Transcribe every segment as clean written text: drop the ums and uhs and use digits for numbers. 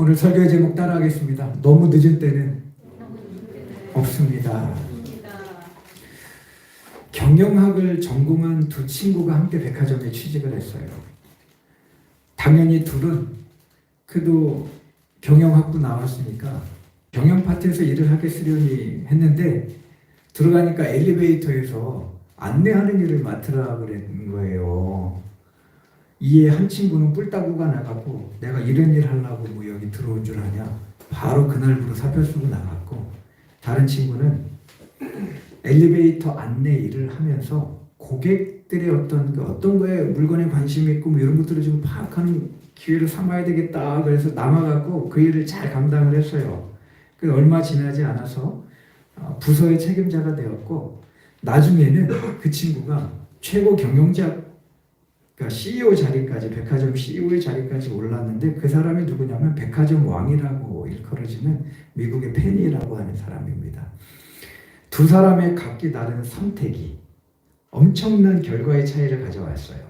오늘 설교의 제목 따라하겠습니다. 너무 늦은 때는 없습니다. 경영학을 전공한 두 친구가 함께 백화점에 취직을 했어요. 당연히 둘은 그래도 경영학부 나왔으니까 경영 파트에서 일을 하겠으려니 했는데 들어가니까 엘리베이터에서 안내하는 일을 맡으라 그랬는 거예요. 이에 한 친구는 뿔따구가 나가고 내가 이런 일 하려고 뭐 여기 들어온 줄 아냐. 바로 그날부로 사표 쓰고 나갔고, 다른 친구는 엘리베이터 안내 일을 하면서 고객들의 어떤 거에 물건에 관심이 있고 뭐 이런 것들을 좀 파악하는 기회를 삼아야 되겠다. 그래서 남아갖고 그 일을 잘 감당을 했어요. 그 얼마 지나지 않아서 부서의 책임자가 되었고, 나중에는 그 친구가 최고 경영자, 그러니까 CEO 자리까지, 백화점 CEO의 자리까지 올랐는데, 그 사람이 누구냐면 백화점 왕이라고 일컬어지는 미국의 페니라고 하는 사람입니다. 두 사람의 각기 다른 선택이 엄청난 결과의 차이를 가져왔어요.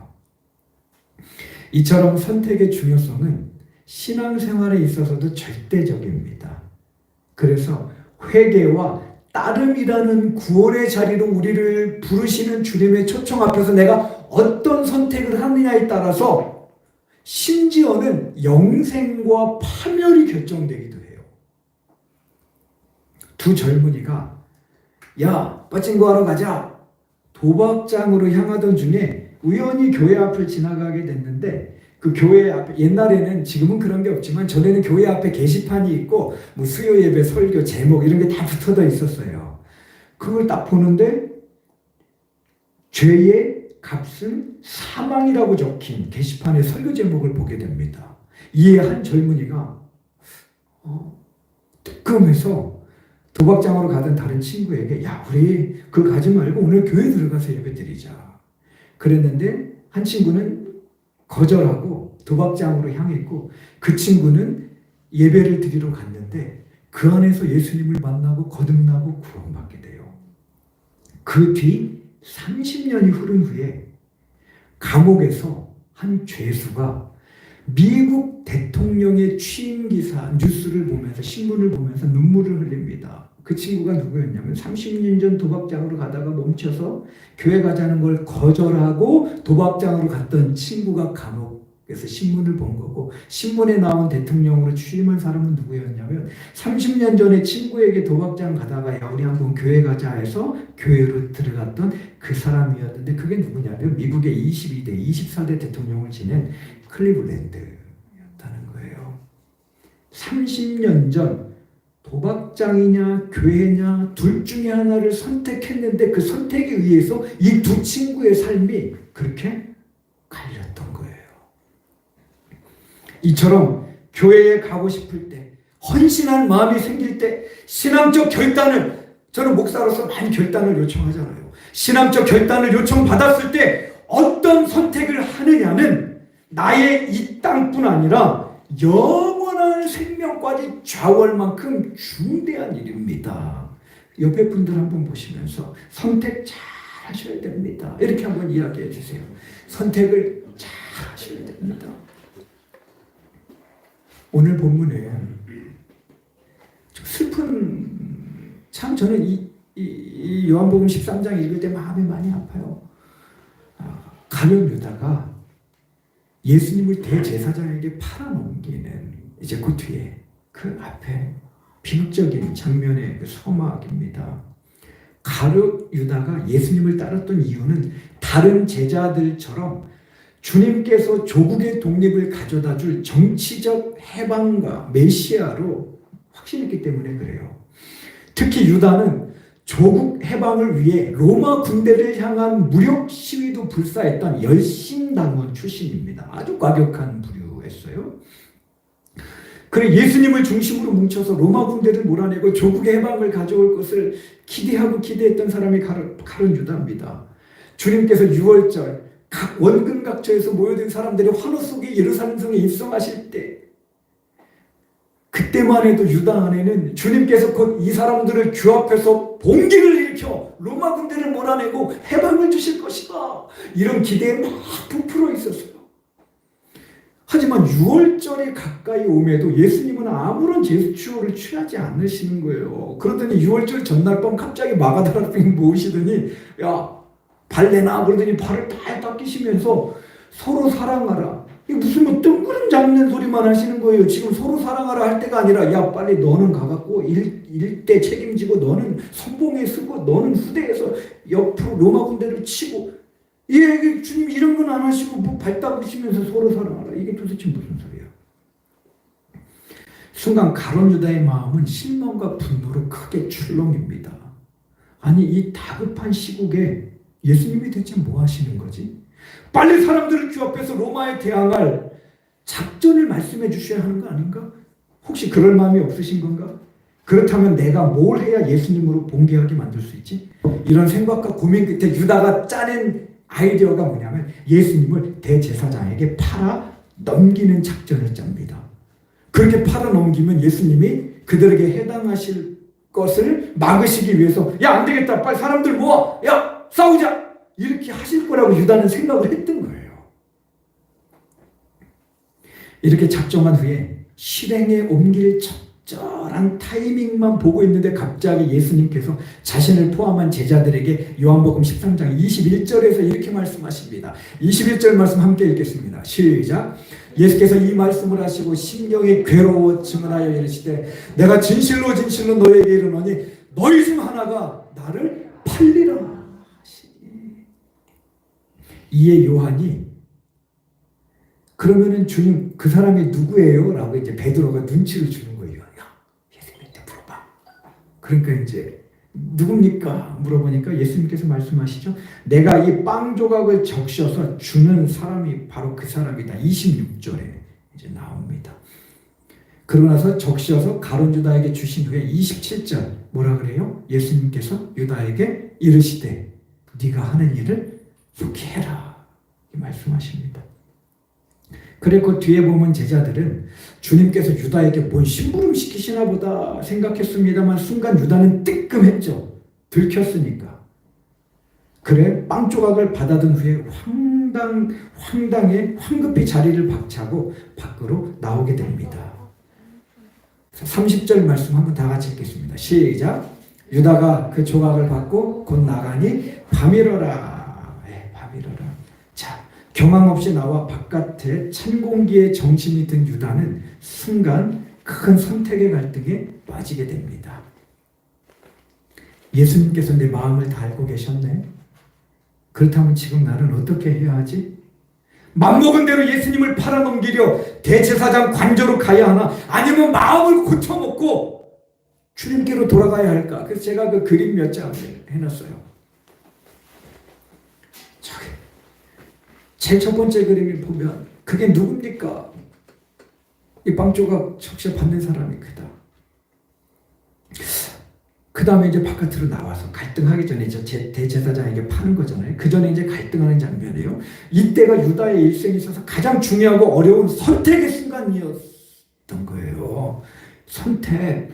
이처럼 선택의 중요성은 신앙생활에 있어서도 절대적입니다. 그래서 회개와 따름이라는 구원의 자리로 우리를 부르시는 주님의 초청 앞에서 내가 어떤 선택을 하느냐에 따라서 심지어는 영생과 파멸이 결정되기도 해요. 두 젊은이가 야, 빠친거 하러 가자. 도박장으로 향하던 중에 우연히 교회 앞을 지나가게 됐는데, 그 교회 앞에, 옛날에는, 지금은 그런 게 없지만 전에는 교회 앞에 게시판이 있고 뭐 수요 예배 설교 제목 이런 게 다 붙어져 있었어요. 그걸 딱 보는데 죄의 값은 사망이라고 적힌 게시판의 설교 제목을 보게 됩니다. 이에 한 젊은이가 뜨끔해서 도박장으로 가던 다른 친구에게 야, 우리 그거 가지 말고 오늘 교회 들어가서 예배 드리자. 그랬는데 한 친구는 거절하고 도박장으로 향했고, 그 친구는 예배를 드리러 갔는데 그 안에서 예수님을 만나고 거듭나고 구원받게 돼요. 그 뒤 30년이 흐른 후에 감옥에서 한 죄수가 미국 대통령의 취임 기사 뉴스를 보면서, 신문을 보면서 눈물을 흘립니다. 그 친구가 누구였냐면 30년 전 도박장으로 가다가 멈춰서 교회 가자는 걸 거절하고 도박장으로 갔던 친구가 감옥에서 신문을 본 거고, 신문에 나온 대통령으로 취임한 사람은 누구였냐면 30년 전에 친구에게 도박장 가다가 야, 우리 한번 교회 가자 해서 교회로 들어갔던 그 사람이었는데, 그게 누구냐면 미국의 22대, 24대 대통령을 지낸 클리블랜드였다는 거예요. 30년 전 도박장이냐 교회냐 둘 중에 하나를 선택했는데 그 선택에 의해서 이 두 친구의 삶이 그렇게 갈렸던 거예요. 이처럼 교회에 가고 싶을 때, 헌신한 마음이 생길 때, 신앙적 결단을, 저는 목사로서 많이 결단을 요청하잖아요. 신앙적 결단을 요청받았을 때 어떤 선택을 하느냐는 나의 이 땅뿐 아니라 영원한 생명까지 좌우할 만큼 중대한 일입니다. 옆에 분들 한번 보시면서 선택 잘 하셔야 됩니다. 이렇게 한번 이야기해 주세요. 선택을 잘 하셔야 됩니다. 오늘 본문에 좀 슬픈, 참 저는 이 요한복음 13장 읽을 때 마음이 많이 아파요. 가룟 유다가 예수님을 대제사장에게 팔아넘기는 이제 그 뒤에, 그 앞에 비극적인 장면의 그 서막입니다. 가룟 유다가 예수님을 따랐던 이유는 다른 제자들처럼 주님께서 조국의 독립을 가져다 줄 정치적 해방과 메시아로 확신했기 때문에 그래요. 특히 유다는 조국 해방을 위해 로마 군대를 향한 무력 시위도 불사했던 열심당원 출신입니다. 아주 과격한 부류였어요. 그래 예수님을 중심으로 뭉쳐서 로마 군대를 몰아내고 조국의 해방을 가져올 것을 기대했던 사람이 가룟 유다입니다. 주님께서 6월절 각 원근각처에서 모여든 사람들이 환호 속에 예루살렘 성에 입성하실 때, 그때만 해도 유다 안에는 주님께서 곧 이 사람들을 규합해서 봉기를 일으켜 로마 군대를 몰아내고 해방을 주실 것이다, 이런 기대에 막 부풀어 있었어요. 하지만 6월절이 가까이 오매도 예수님은 아무런 제스처를 취하지 않으시는 거예요. 그러더니 6월절 전날 밤 갑자기 마가다락빙 모으시더니 야 발레나 그러더니 발을 다 닦이시면서 서로 사랑하라. 이게 무슨 뭐 뜬구름 잡는 소리만 하시는 거예요. 지금 서로 사랑하라 할 때가 아니라 야 빨리 너는 가갖고 일대 책임지고 너는 선봉에 서고 너는 후대에서 옆으로 로마 군대를 치고 예, 주님 이런 건 안 하시고 뭐 발닦으시면서 서로 사랑하라. 이게 도대체 무슨 소리야? 순간 가룟 유다의 마음은 실망과 분노로 크게 출렁입니다. 아니 이 다급한 시국에 예수님이 대체 뭐 하시는 거지? 빨리 사람들을 규합해서 로마에 대항할 작전을 말씀해 주셔야 하는 거 아닌가? 혹시 그럴 마음이 없으신 건가? 그렇다면 내가 뭘 해야 예수님으로 봉기하게 만들 수 있지? 이런 생각과 고민 끝에 유다가 짜낸 아이디어가 뭐냐면 예수님을 대제사장에게 팔아 넘기는 작전을 짭니다. 그렇게 팔아 넘기면 예수님이 그들에게 해당하실 것을 막으시기 위해서 야 안 되겠다 빨리 사람들 모아 야 싸우자 이렇게 하실 거라고 유다는 생각을 했던 거예요. 이렇게 작정한 후에 실행에 옮길 적절한 타이밍만 보고 있는데 갑자기 예수님께서 자신을 포함한 제자들에게 요한복음 13장 21절에서 이렇게 말씀하십니다. 21절 말씀 함께 읽겠습니다. 시작. 예수께서 이 말씀을 하시고 심령이 괴로워짐을 하여 이르시되 내가 진실로 진실로 너에게 이르노니 너희 중 하나가 나를 팔리라 하시니. 이에 요한이 그러면은 주님 그 사람이 누구예요? 라고 이제 베드로가 눈치를 주는 거예요. 야 예수님한테 물어봐. 그러니까 이제 누굽니까? 물어보니까 예수님께서 말씀하시죠. 내가 이 빵 조각을 적셔서 주는 사람이 바로 그 사람이다. 26절에 이제 나옵니다. 그러고 나서 적셔서 가룟 유다에게 주신 후에 27절 뭐라 그래요? 예수님께서 유다에게 이르시되 네가 하는 일을 이렇게 해라. 이 말씀하십니다. 그리고 뒤에 보면 제자들은 주님께서 유다에게 뭔 심부름 시키시나 보다 생각했습니다만 순간 유다는 뜨끔했죠. 들켰으니까. 그래 빵 조각을 받아든 후에 황당해 황급히 자리를 박차고 밖으로 나오게 됩니다. 30절 말씀 한번 다 같이 읽겠습니다. 시작. 유다가 그 조각을 받고 곧 나가니 밤이러라. 밤이러라. 자, 경황 없이 나와 바깥에 찬 공기에 정신이 든 유다는 순간 큰 선택의 갈등에 빠지게 됩니다. 예수님께서 내 마음을 다 알고 계셨네. 그렇다면 지금 나는 어떻게 해야 하지? 맘먹은 대로 예수님을 팔아넘기려 대제사장 관저로 가야 하나? 아니면 마음을 고쳐먹고 주님께로 돌아가야 할까? 그래서 제가 그 그림 몇 장 해놨어요. 제일 첫 번째 그림을 보면 그게 누굽니까? 이 빵 조각 적셔 받는 사람이 그다. 그 다음에 이제 바깥으로 나와서 갈등하기 전에 대제사장에게 파는 거잖아요. 그 전에 이제 갈등하는 장면이에요. 이때가 유다의 일생에 있어서 가장 중요하고 어려운 선택의 순간이었던 거예요. 선택.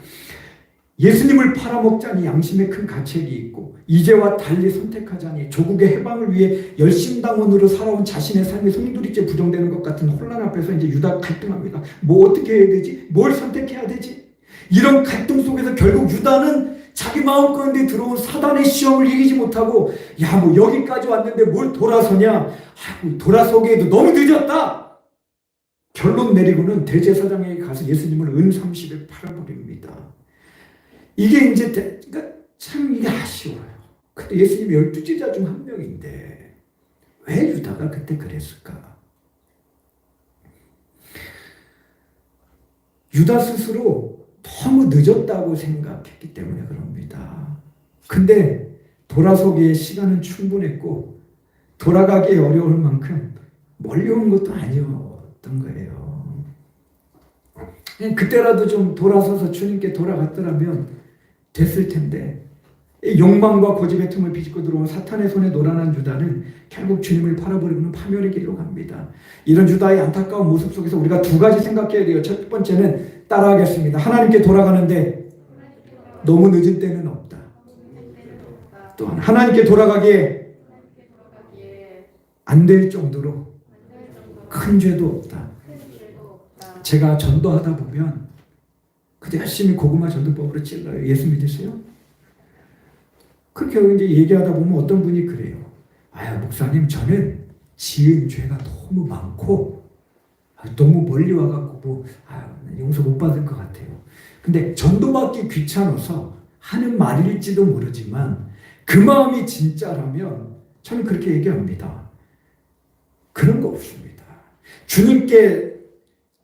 예수님을 팔아먹자니 양심에 큰 가책이 있고 이제와 달리 선택하자니 조국의 해방을 위해 열심당원으로 살아온 자신의 삶이 송두리째 부정되는 것 같은 혼란 앞에서 이제 유다가 갈등합니다. 뭐 어떻게 해야 되지? 뭘 선택해야 되지? 이런 갈등 속에서 결국 유다는 자기 마음 가운데 들어온 사단의 시험을 이기지 못하고 야 뭐 여기까지 왔는데 뭘 돌아서냐? 돌아서기에도 너무 늦었다. 결론 내리고는 대제사장에게 가서 예수님을 은 30에 팔아버립니다. 이게 이제 그러니까 참 이게 아쉬워요. 근데 예수님 12제자 중 한 명인데 왜 유다가 그때 그랬을까? 유다 스스로 너무 늦었다고 생각했기 때문에 그럽니다. 근데 돌아서기에 시간은 충분했고 돌아가기 어려울 만큼 멀리 온 것도 아니었던 거예요. 그때라도 좀 돌아서서 주님께 돌아갔더라면 됐을 텐데 욕망과 고집의 틈을 비집고 들어온 사탄의 손에 노란한 유다는 결국 주님을 팔아버리고는 파멸의 길로 갑니다. 이런 유다의 안타까운 모습 속에서 우리가 두 가지 생각해야 돼요. 첫 번째는 따라하겠습니다. 하나님께 돌아가는데 너무 늦은 때는 없다. 또한 하나님께 돌아가기에 안 될 정도로 큰 죄도 없다. 제가 전도하다 보면 그때 열심히 고구마 전도법으로 찔러요. 예수 믿으세요? 그렇게 이제 얘기하다 보면 어떤 분이 그래요. 아유, 목사님, 저는 지은 죄가 너무 많고 너무 멀리 와갖고 용서 못 받을 것 같아요. 근데 전도받기 귀찮아서 하는 말일지도 모르지만 그 마음이 진짜라면 저는 그렇게 얘기합니다. 그런 거 없습니다. 주님께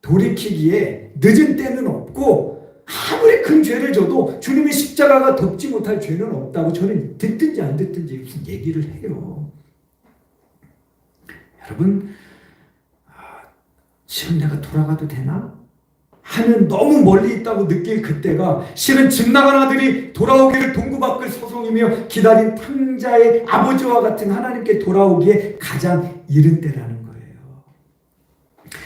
돌이키기에 늦은 때는 없고 아무리 큰 죄를 져도 주님의 십자가가 덮지 못할 죄는 없다고 저는 듣든지 안 듣든지 무슨 얘기를 해요. 여러분, 지금 내가 돌아가도 되나? 하는 너무 멀리 있다고 느낄 그때가 실은 집 나간 아들이 돌아오기를 동구밖을 소송이며 기다린 탕자의 아버지와 같은 하나님께 돌아오기에 가장 이른 때라는 거예요.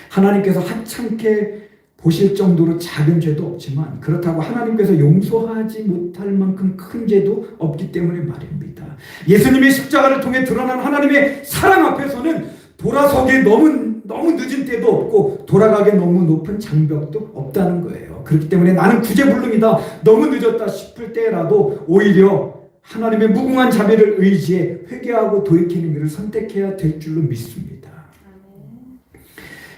하나님께서 하찮게 보실 정도로 작은 죄도 없지만 그렇다고 하나님께서 용서하지 못할 만큼 큰 죄도 없기 때문에 말입니다. 예수님의 십자가를 통해 드러난 하나님의 사랑 앞에서는 돌아서기에 너무 늦은 때도 없고 돌아가기에 너무 높은 장벽도 없다는 거예요. 그렇기 때문에 나는 구제불능이다, 너무 늦었다 싶을 때라도 오히려 하나님의 무궁한 자비를 의지해 회개하고 돌이키는 길을 선택해야 될 줄로 믿습니다.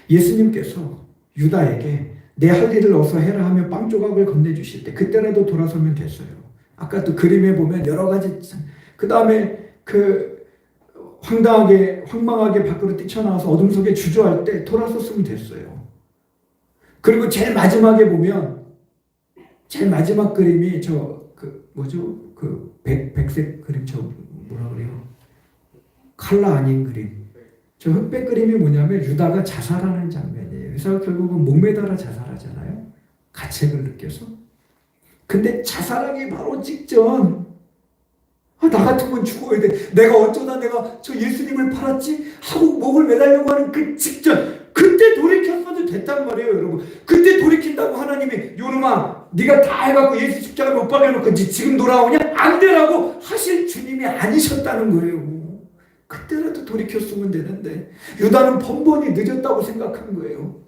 예수님께서 유다에게 내 할 일을 어서 해라 하며 빵 조각을 건네주실 때 그때라도 돌아서면 됐어요. 아까 또 그림에 보면 여러 가지, 그 다음에 황망하게 밖으로 뛰쳐나와서 어둠 속에 주저할 때 돌아섰으면 됐어요. 그리고 제일 마지막에 보면 제일 마지막 그림이 백색 그림, 뭐라 그래요? 칼라 아닌 그림. 저 흑백 그림이 뭐냐면 유다가 자살하는 장면이에요. 그래서 결국은 목매달아 자살하잖아요. 가책을 느껴서. 근데 자살하기 바로 직전, 나 같으면 죽어야 돼. 내가 어쩌다 내가 저 예수님을 팔았지? 하고 목을 매달려고 하는 그 직전, 그때 돌이켰어도 됐단 말이에요, 여러분. 그때 돌이킨다고 하나님이 요놈아, 네가 다 해갖고 예수 십자가 못 박여놓고 지금 돌아오냐? 안 되라고 하실 주님이 아니셨다는 거예요. 그때라도 돌이켰으면 되는데 유다는 번번이 늦었다고 생각한 거예요.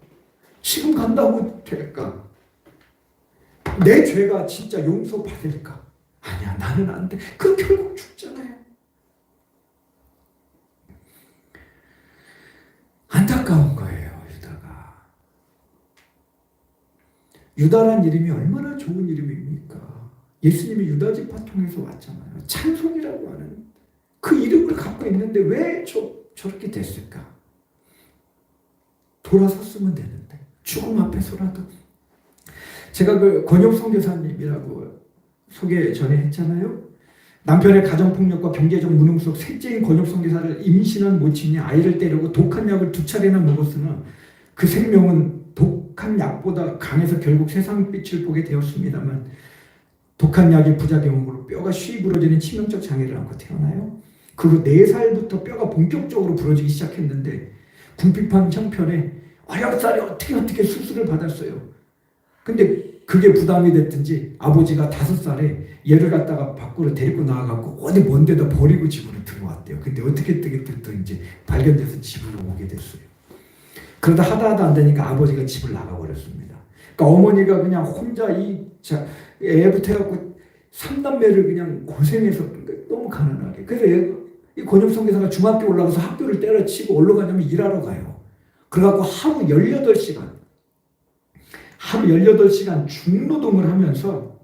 지금 간다고 될까? 내 죄가 진짜 용서받을까? 아니야, 나는 안 돼. 그럼 결국 죽잖아요. 안타까운 거예요, 유다가. 유다란 이름이 얼마나 좋은 이름입니까? 예수님이 유다 지파 통해서 왔잖아요. 찬송이라고 하는 그 이름을 갖고 있는데 왜 저렇게 됐을까? 돌아섰으면 되는데, 죽음 앞에서라도. 제가 그 권혁 선교사님이라고 소개 전에 했잖아요. 남편의 가정폭력과 경제적 무능 속 셋째인 권혁 선교사를 임신한 모친이 아이를 때리고 독한 약을 2차례나 먹었으나 그 생명은 독한 약보다 강해서 결국 세상빛을 보게 되었습니다만 독한 약의 부작용으로 뼈가 쉬이 부러지는 치명적 장애를 안고 태어나요. 그 후 4살부터 뼈가 본격적으로 부러지기 시작했는데 궁핍한 형편에 어렵사리 어떻게 수술을 받았어요. 근데 그게 부담이 됐든지 아버지가 5살에 얘를 갖다가 밖으로 데리고 나와갖고 어디 먼 데다 버리고 집으로 들어왔대요. 근데 어떻게 또 이제 발견돼서 집으로 오게 됐어요. 그러다 하다 안 되니까 아버지가 집을 나가버렸습니다. 그러니까 어머니가 그냥 혼자 애부터 해갖고 3남매를 그냥 고생해서 너무 가난하게. 그래서 이 권혁 선교사가 중학교 올라가서 학교를 때려치고 어디로 가냐면 일하러 가요. 그래갖고 하루 18시간 중노동을 하면서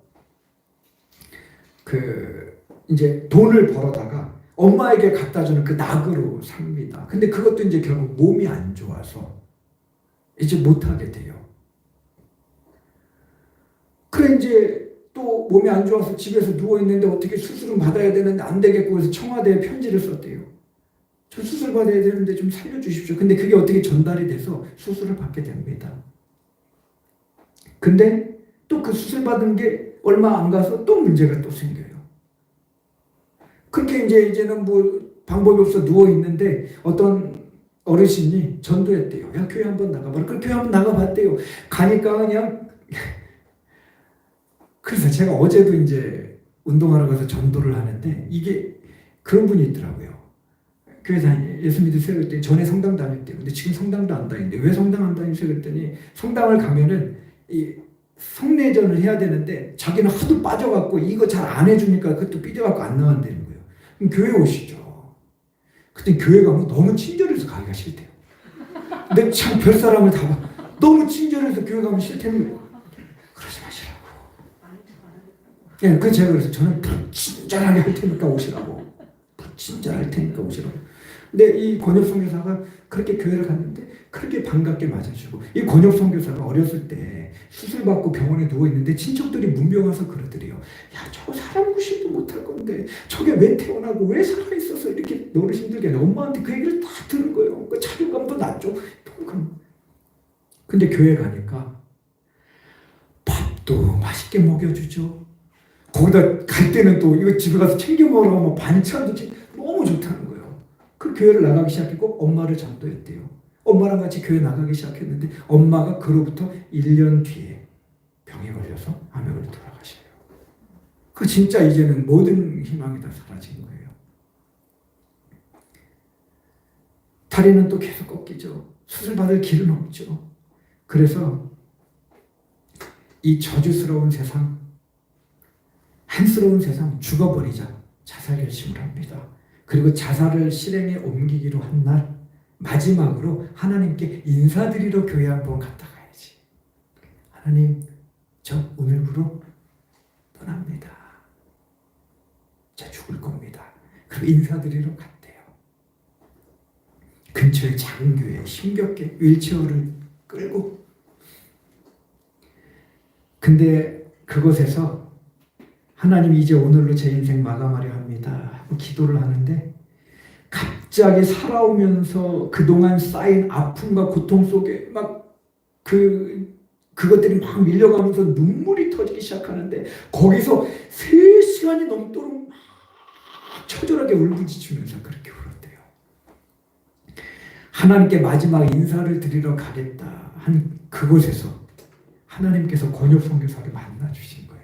이제 돈을 벌어다가 엄마에게 갖다 주는 그 낙으로 삽니다. 근데 그것도 이제 결국 몸이 안 좋아서 이제 못하게 돼요. 그래 이제 또 몸이 안 좋아서 집에서 누워있는데 어떻게 수술은 받아야 되는데 안 되겠고 그래서 청와대에 편지를 썼대요. 저 수술 받아야 되는데 좀 살려주십시오. 근데 그게 어떻게 전달이 돼서 수술을 받게 됩니다. 근데 또 그 수술 받은 게 얼마 안 가서 또 문제가 또 생겨요. 그렇게 이제는 뭐 방법이 없어 누워 있는데 어떤 어르신이 전도했대요. 야, 교회 한번 나가봐라. 그 교회 한번 나가봤대요. 가니까 그냥 그래서 제가 어제도 이제 운동하러 가서 전도를 하는데 이게 그런 분이 있더라고요. 교회 예수 믿으세요? 그랬더니 전에 성당 다녔대요. 근데 지금 성당도 안 다니는데 왜 성당 안 다니세요? 그랬더니 성당을 가면은 이 성례전을 해야 되는데 자기는 하도 빠져갖고 이거 잘 안 해주니까 그것도 삐져갖고 안 나간다는 거예요. 그럼 교회 오시죠. 그때 교회 가면 너무 친절해서 가기가 싫대요. 근데 참 별 사람을 다 봐. 너무 친절해서 교회 가면 싫다는 거예요. 그러지 마시라고. 예, 그 제가 그래서 저는 친절하게 할 테니까 오시라고. 친절할 테니까 오시라고. 근데 이 권혁 선교사가 그렇게 교회를 갔는데 그렇게 반갑게 맞아주고, 이 권혁 선교사가 어렸을 때 수술받고 병원에 누워있는데 친척들이 문병 와서 그러더래요. 야, 저거 사람 구실도 못할 건데 저게 왜 태어나고 왜 살아있어서 이렇게 너를 힘들게 하냐. 엄마한테 그 얘기를 다 들은 거예요. 그 자존감도 낮죠. 근데 교회 가니까 밥도 맛있게 먹여주죠. 거기다 갈 때는 또 이거 집에 가서 챙겨 먹으라고 뭐 반찬도 너무 좋다는 거예요. 그 교회를 나가기 시작했고 엄마를 전도했대요. 엄마랑 같이 교회 나가기 시작했는데 엄마가 그로부터 1년 뒤에 병에 걸려서 암에 걸려 돌아가셔요. 그 진짜 이제는 모든 희망이 다 사라진 거예요. 다리는 또 계속 꺾이죠. 수술받을 길은 없죠. 그래서 이 저주스러운 세상, 한스러운 세상 죽어버리자 자살 결심을 합니다. 그리고 자살을 실행에 옮기기로 한 날 마지막으로 하나님께 인사드리러 교회 한번 갔다 가야지. 하나님, 저 오늘부로 떠납니다. 저 죽을 겁니다. 그리고 인사드리러 갔대요. 근처에 작은 교회에 힘겹게 휠체어를 끌고. 근데 그곳에서 하나님 이제 오늘로 제 인생 마감하려 합니다 하고 기도를 하는데 갑자기 살아오면서 그동안 쌓인 아픔과 고통 속에 막 그것들이 막 밀려가면서 눈물이 터지기 시작하는데 거기서 3시간이 넘도록 막 처절하게 울부짖으면서 그렇게 울었대요. 하나님께 마지막 인사를 드리러 가겠다 한 그곳에서 하나님께서 권혁 선교사를 만나 주신 거예요.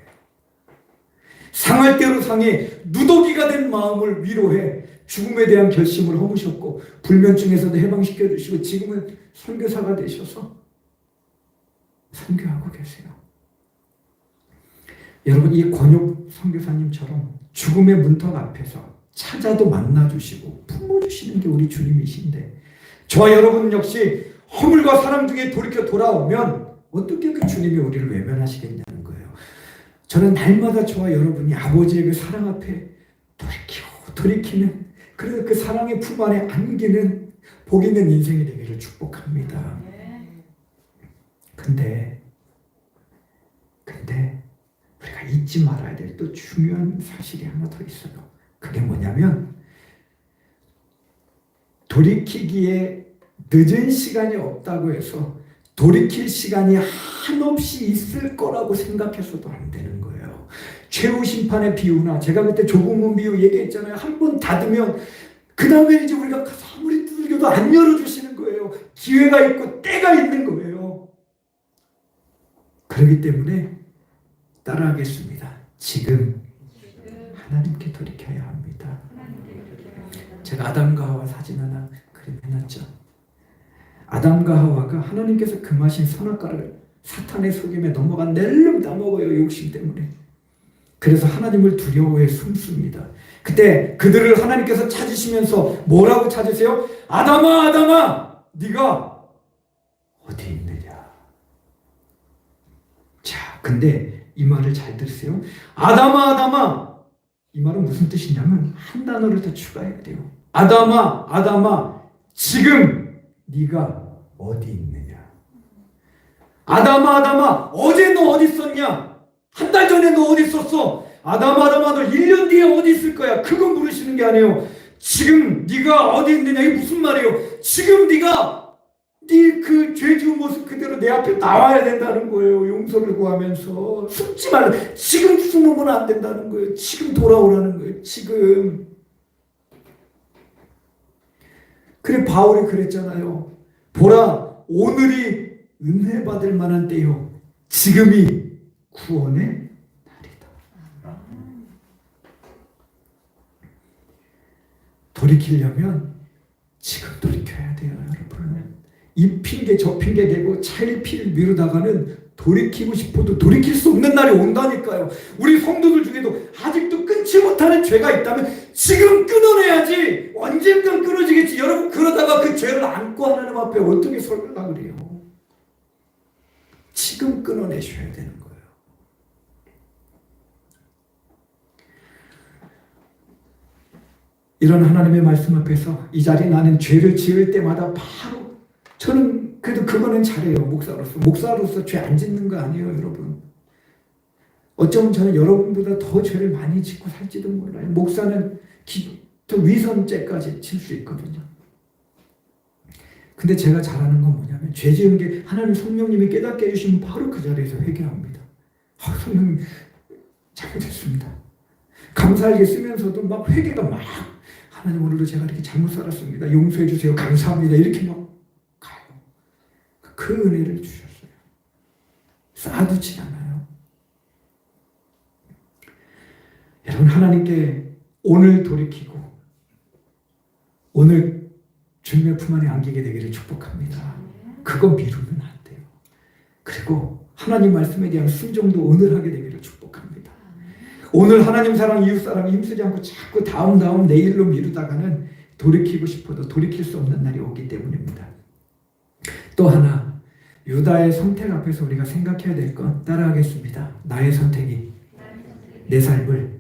상할 대로 상해 누더기가 된 마음을 위로해 죽음에 대한 결심을 허무셨고 불면증에서도 해방시켜 주시고 지금은 선교사가 되셔서 선교하고 계세요. 여러분, 이 권혁 선교사님처럼 죽음의 문턱 앞에서 찾아도 만나주시고 품어주시는 게 우리 주님이신데 저와 여러분 역시 허물과 사랑 중에 돌이켜 돌아오면 어떻게 그 주님이 우리를 외면하시겠냐는 거예요. 저는 날마다 저와 여러분이 아버지의 그 사랑 앞에 돌이키는 그래서 그 사랑의 품 안에 안기는 복 있는 인생이 되기를 축복합니다. 근데 우리가 잊지 말아야 될 또 중요한 사실이 하나 더 있어요. 그게 뭐냐면 돌이키기에 늦은 시간이 없다고 해서 돌이킬 시간이 한없이 있을 거라고 생각해서도 안 되는 거예요. 최후 심판의 비유나 제가 그때 좁은 문 비유 얘기했잖아요. 한 번 닫으면 그 다음에 이제 우리가 아무리 두들겨도 안 열어주시는 거예요. 기회가 있고 때가 있는 거예요. 그렇기 때문에 따라하겠습니다. 지금 하나님께 돌이켜야 합니다. 제가 아담과 하와 사진 하나 그림해놨죠. 아담과 하와가 하나님께서 금하신 선악과를 사탄의 속임에 넘어가 낼름 따먹어요. 욕심 때문에. 그래서 하나님을 두려워해 숨습니다. 그때 그들을 하나님께서 찾으시면서 뭐라고 찾으세요? 아담아, 아담아, 네가 어디 있느냐. 자, 근데 이 말을 잘 들으세요. 아담아, 아담아, 이 말은 무슨 뜻이냐면 한 단어를 더 추가해야 돼요. 아담아, 아담아, 지금 네가 어디 있느냐. 아담아, 아담아, 어제 너 어디 있었냐? 한 달 전에 너 어디 있었어? 아담아, 아담아, 너 1년 뒤에 어디 있을 거야? 그건 물으시는 게 아니에요. 지금 네가 어디 있느냐. 이게 무슨 말이에요? 지금 네가 네 그 죄 지은 모습 그대로 내 앞에 나와야 된다는 거예요. 용서를 구하면서 숨지 말라. 지금 숨으면 안 된다는 거예요. 지금 돌아오라는 거예요. 지금. 그래 바울이 그랬잖아요. 보라, 오늘이 은혜 받을 만한 때요. 지금이 구원의 날이다. 돌이키려면 지금 돌이켜야 돼요, 여러분. 이 핑계 저 핑계 대고 차일피일 미루다가는 돌이키고 싶어도 돌이킬 수 없는 날이 온다니까요. 우리 성도들 중에도 아직도 끊지 못하는 죄가 있다면 지금 끊어내야지. 언젠간 끊어지겠지. 여러분, 그러다가 그 죄를 안고 하나님 앞에 어떻게 설교하려고 그래요? 지금 끊어내셔야 되는 거예요. 이런 하나님의 말씀 앞에서 이 자리에 나는 죄를 지을 때마다 바로, 저는 그래도 그거는 잘해요. 목사로서 죄 안 짓는 거 아니에요, 여러분. 어쩌면 저는 여러분보다 더 죄를 많이 짓고 살지도 몰라요. 목사는 더 위선죄까지 칠 수 있거든요. 근데 제가 잘하는 건 뭐냐면, 죄 지은 게 하나님 성령님이 깨닫게 해주시면 바로 그 자리에서 회개합니다. 성령님 잘못했습니다. 감사하게 쓰면서도 막 회개가 막, 하나님 오늘도 제가 이렇게 잘못 살았습니다. 용서해 주세요. 감사합니다. 이렇게 막 가요. 그 은혜를 주셨어요. 쌓아두지 않아요. 여러분, 하나님께 오늘 돌이키고 오늘 주님의 품 안에 안기게 되기를 축복합니다. 그거 미루면 안 돼요. 그리고 하나님 말씀에 대한 순종도 오늘 하게 되기를 축복합니다. 오늘 하나님 사랑, 이웃 사랑 힘쓰지 않고 자꾸 다음 내일로 미루다가는 돌이키고 싶어도 돌이킬 수 없는 날이 오기 때문입니다. 또 하나, 유다의 선택 앞에서 우리가 생각해야 될 건, 따라하겠습니다. 나의 선택이 내 삶을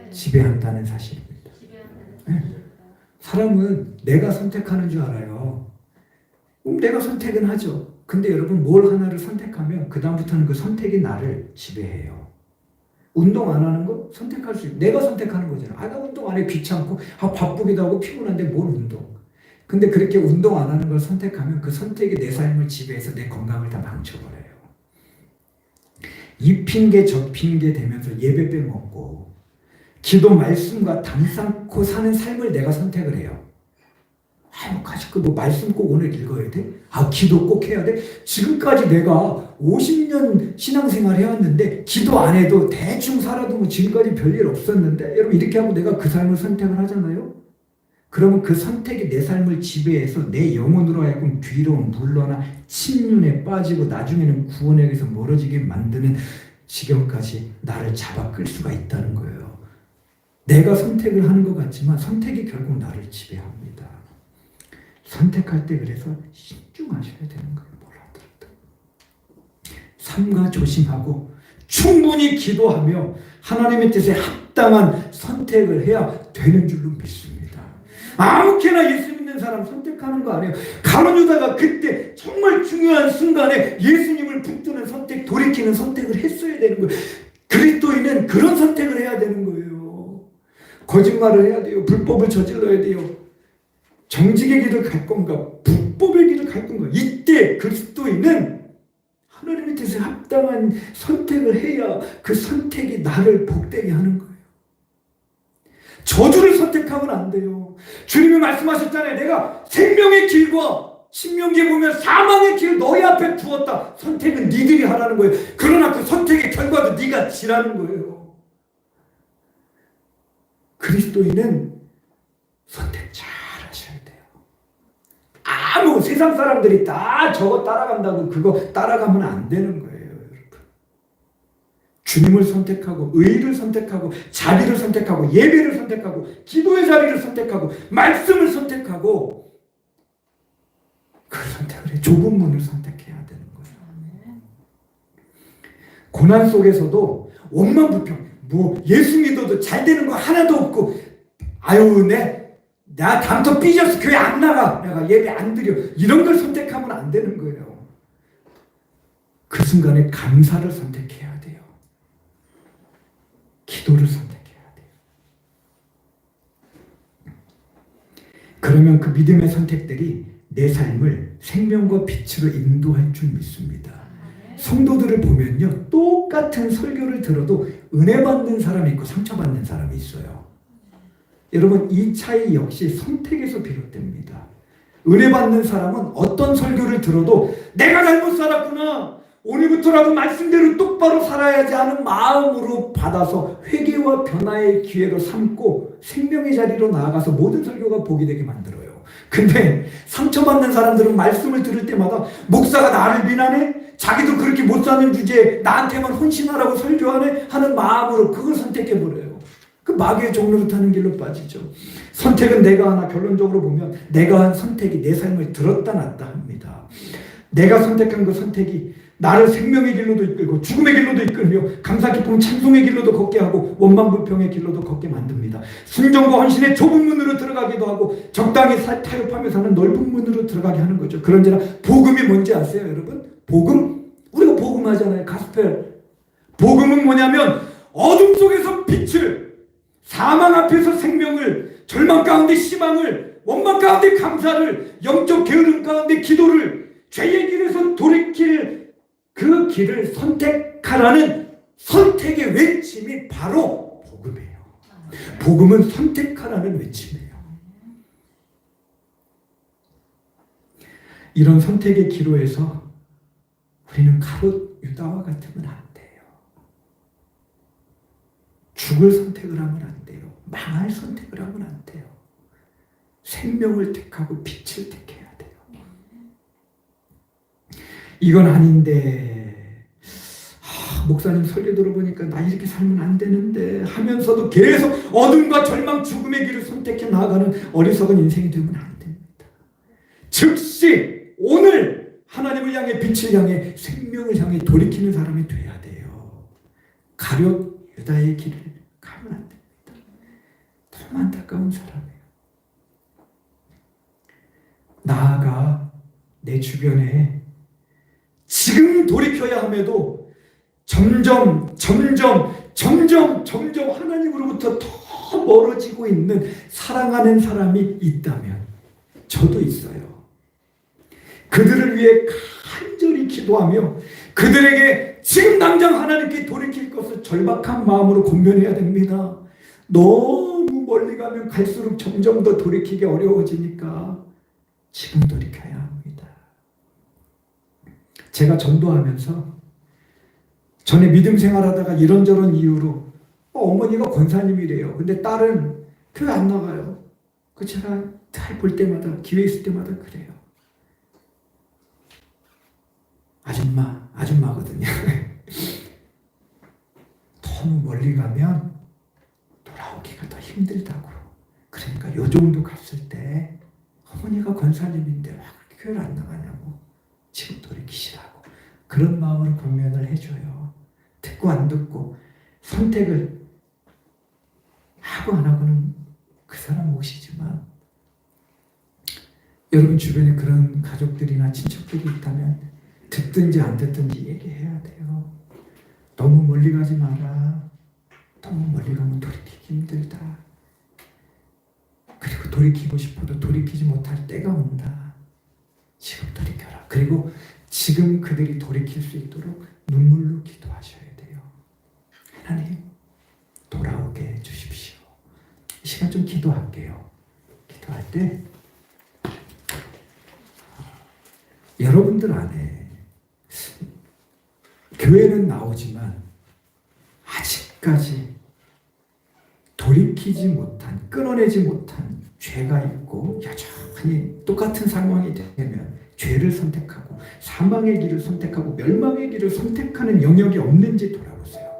지배한다는 사실입니다. 네. 사람은 내가 선택하는 줄 알아요. 내가 선택은 하죠. 근데 여러분, 뭘 하나를 선택하면 그 다음부터는 그 선택이 나를 지배해요. 운동 안 하는 거 선택할 수 있어요. 내가 선택하는 거잖아. 나 운동 안 해, 귀찮고, 바쁘기도 하고 피곤한데 뭘 운동. 근데 그렇게 운동 안 하는 걸 선택하면 그 선택이 내 삶을 지배해서 내 건강을 다 망쳐버려요. 이 핑계 저 핑계 대면서 예배 빼먹고 기도 말씀과 담 쌓고 사는 삶을 내가 선택을 해요. 뭐 말씀 꼭 오늘 읽어야 돼? 기도 꼭 해야 돼? 지금까지 내가 50년 신앙생활 해왔는데 기도 안 해도 대충 살아도 뭐 지금까지 별일 없었는데, 여러분, 이렇게 하고 내가 그 삶을 선택을 하잖아요? 그러면 그 선택이 내 삶을 지배해서 내 영혼으로 하여금 뒤로 물러나 침륜에 빠지고 나중에는 구원에게서 멀어지게 만드는 지경까지 나를 잡아 끌 수가 있다는 거예요. 내가 선택을 하는 것 같지만 선택이 결국 나를 지배합니다. 선택할 때 그래서 신중하셔야 되는 거예요. 뭘 하더라도. 삼가 조심하고 충분히 기도하며 하나님의 뜻에 합당한 선택을 해야 되는 줄로 믿습니다. 아무렇게나 예수 믿는 사람 선택하는 거 아니에요. 가룟 유다가 그때 정말 중요한 순간에 예수님을 붙드는 선택, 돌이키는 선택을 했어야 되는 거예요. 그리스도인은 그런 선택을 해야 되는 거예요. 거짓말을 해야 돼요. 불법을 저질러야 돼요. 정직의 길을 갈 건가, 불법의 길을 갈 건가. 이때 그리스도인은 하나님의 뜻에 합당한 선택을 해야 그 선택이 나를 복되게 하는 거예요. 저주를 선택하면 안 돼요. 주님이 말씀하셨잖아요. 내가 생명의 길과 신명기에 보면 사망의 길을 너희 앞에 두었다. 선택은 니들이 하라는 거예요. 그러나 그 선택의 결과도 네가 지라는 거예요. 그리스도인은 선택 잘 하셔야 돼요. 세상 사람들이 다 저거 따라간다고 그거 따라가면 안 되는 거예요. 주님을 선택하고 의를 선택하고 자비를 선택하고 예배를 선택하고 기도의 자리를 선택하고 말씀을 선택하고 그 선택을 해. 좁은 문을 선택해야 되는 거예요. 고난 속에서도 원망 불평, 예수 믿어도 잘 되는 거 하나도 없고, 나 다음부터 삐져서 교회 안 나가, 내가 예배 안 드려, 이런 걸 선택하면 안 되는 거예요. 그 순간에 감사를 선택해야 돼요. 기도를 선택해야 돼요. 그러면 그 믿음의 선택들이 내 삶을 생명과 빛으로 인도할 줄 믿습니다. 성도들을 보면요, 똑같은 설교를 들어도 은혜 받는 사람이 있고 상처받는 사람이 있어요. 여러분, 이 차이 역시 선택에서 비롯됩니다. 은혜 받는 사람은 어떤 설교를 들어도 내가 잘못 살았구나, 오늘부터라도 말씀대로 똑바로 살아야지 하는 마음으로 받아서 회개와 변화의 기회로 삼고 생명의 자리로 나아가서 모든 설교가 복이 되게 만들어요. 근데 상처받는 사람들은 말씀을 들을 때마다 목사가 나를 비난해? 자기도 그렇게 못 사는 주제에 나한테만 헌신하라고 설교하네? 하는 마음으로 그걸 선택해버려요. 그 마귀의 종로를 타는 길로 빠지죠. 선택은 내가 하나, 결론적으로 보면 내가 한 선택이 내 삶을 들었다 놨다 합니다. 내가 선택한 그 선택이 나를 생명의 길로도 이끌고 죽음의 길로도 이끌며 감사 기쁨 찬송의 길로도 걷게 하고 원망불평의 길로도 걷게 만듭니다. 순종과 헌신의 좁은 문으로 들어가기도 하고 적당히 타협하며 사는 넓은 문으로 들어가게 하는 거죠. 그런지나 복음이 뭔지 아세요, 여러분? 복음? 우리가 복음 하잖아요. 가스펠. 복음은 뭐냐면 어둠 속에서 빛을, 사망 앞에서 생명을, 절망 가운데 희망을, 원망 가운데 감사를, 영적 게으름 가운데 기도를, 죄의 길에서 돌이킬 그 길을 선택하라는 선택의 외침이 바로 복음이에요. 복음은 선택하라는 외침이에요. 이런 선택의 기로에서 우리는 가롯 유다와 같으면 안 돼요. 죽을 선택을 하면 안 돼요. 망할 선택을 하면 안 돼요. 생명을 택하고 빛을 택해야 돼요. 이건 아닌데, 목사님 설교 들어보니까 나 이렇게 살면 안 되는데 하면서도 계속 어둠과 절망, 죽음의 길을 선택해 나아가는 어리석은 인생이 되면 안 됩니다. 즉시 오늘 하나님을 향해, 빛을 향해, 생명을 향해 돌이키는 사람이 돼야 돼요. 가룟 유다의 길을 가면 안 됩니다. 너무 안타까운 사람이에요. 나아가 내 주변에 지금 돌이켜야 함에도 점점 하나님으로부터 더 멀어지고 있는 사랑하는 사람이 있다면 저도 있어요. 그들을 위해 간절히 기도하며 그들에게 지금 당장 하나님께 돌이킬 것을 절박한 마음으로 권면해야 됩니다. 너무 멀리 가면 갈수록 점점 더 돌이키기 어려워지니까 지금 돌이켜야 합니다. 제가 전도하면서 전에 믿음 생활하다가 이런저런 이유로 어머니가 권사님이래요. 근데 딸은 교회 안 나가요. 그 제가 볼 때마다, 기회 있을 때마다 그래요. 아줌마거든요. 너무 멀리 가면 돌아오기가 더 힘들다고. 그러니까 요 정도 갔을 때 어머니가 권사님인데 왜 교회를 안 나가냐고. 지금 돌이키시라고. 그런 마음으로 권면을 해줘요. 듣고 안 듣고 선택을 하고 안 하고는 그 사람 몫이지만, 여러분 주변에 그런 가족들이나 친척들이 있다면 듣든지 안 듣든지 얘기해야 돼요. 너무 멀리 가지 마라. 너무 멀리 가면 돌이키기 힘들다. 그리고 돌이키고 싶어도 돌이키지 못할 때가 온다. 지금 돌이켜라. 그리고 지금 그들이 돌이킬 수 있도록 눈물로 기도하셔야 돼요. 하나님, 돌아오게 해주십시오. 이 시간 좀 기도할게요. 기도할 때 여러분들 안에 교회는 나오지만 아직까지 돌이키지 못한, 끊어내지 못한 죄가 있고 여전히 똑같은 상황이 되면 죄를 선택하고 사망의 길을 선택하고 멸망의 길을 선택하는 영역이 없는지 돌아보세요.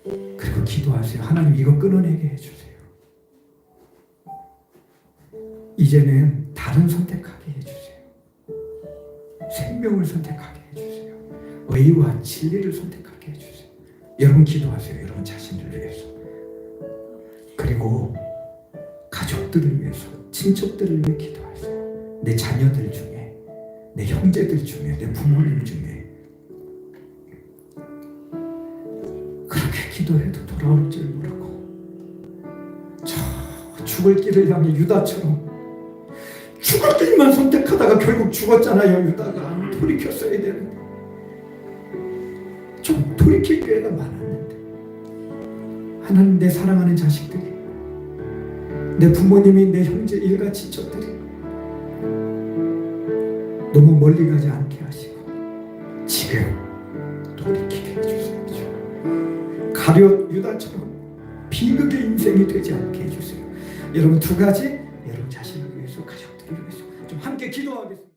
그리고 기도하세요. 하나님, 이거 끊어내게 해주세요. 이제는 다른 선택하게 해주세요. 생명을 선택하게 해주세요. 의와 진리를 선택하게 해주세요. 여러분 기도하세요. 여러분 자신을 위해서. 그리고 가족들을 위해서, 친척들을 위해 기도하세요. 내 자녀들 중에, 내 형제들 중에, 내 부모님 중에. 그렇게 기도해도 돌아올 줄 모르고 저 죽을 길을 향해 유다처럼 죽을 길만 선택하다가 결국 죽었잖아요. 유다가 돌이켰어야 되는데. 좀 돌이킬 기회가 많았는데. 하나님, 내 사랑하는 자식들이, 내 부모님이, 내 형제, 일가 친척들이 너무 멀리 가지 않게 하시고 지금 돌이키게 해주세요. 가룟 유다처럼 비극의 인생이 되지 않게 해주세요. 여러분, 두 가지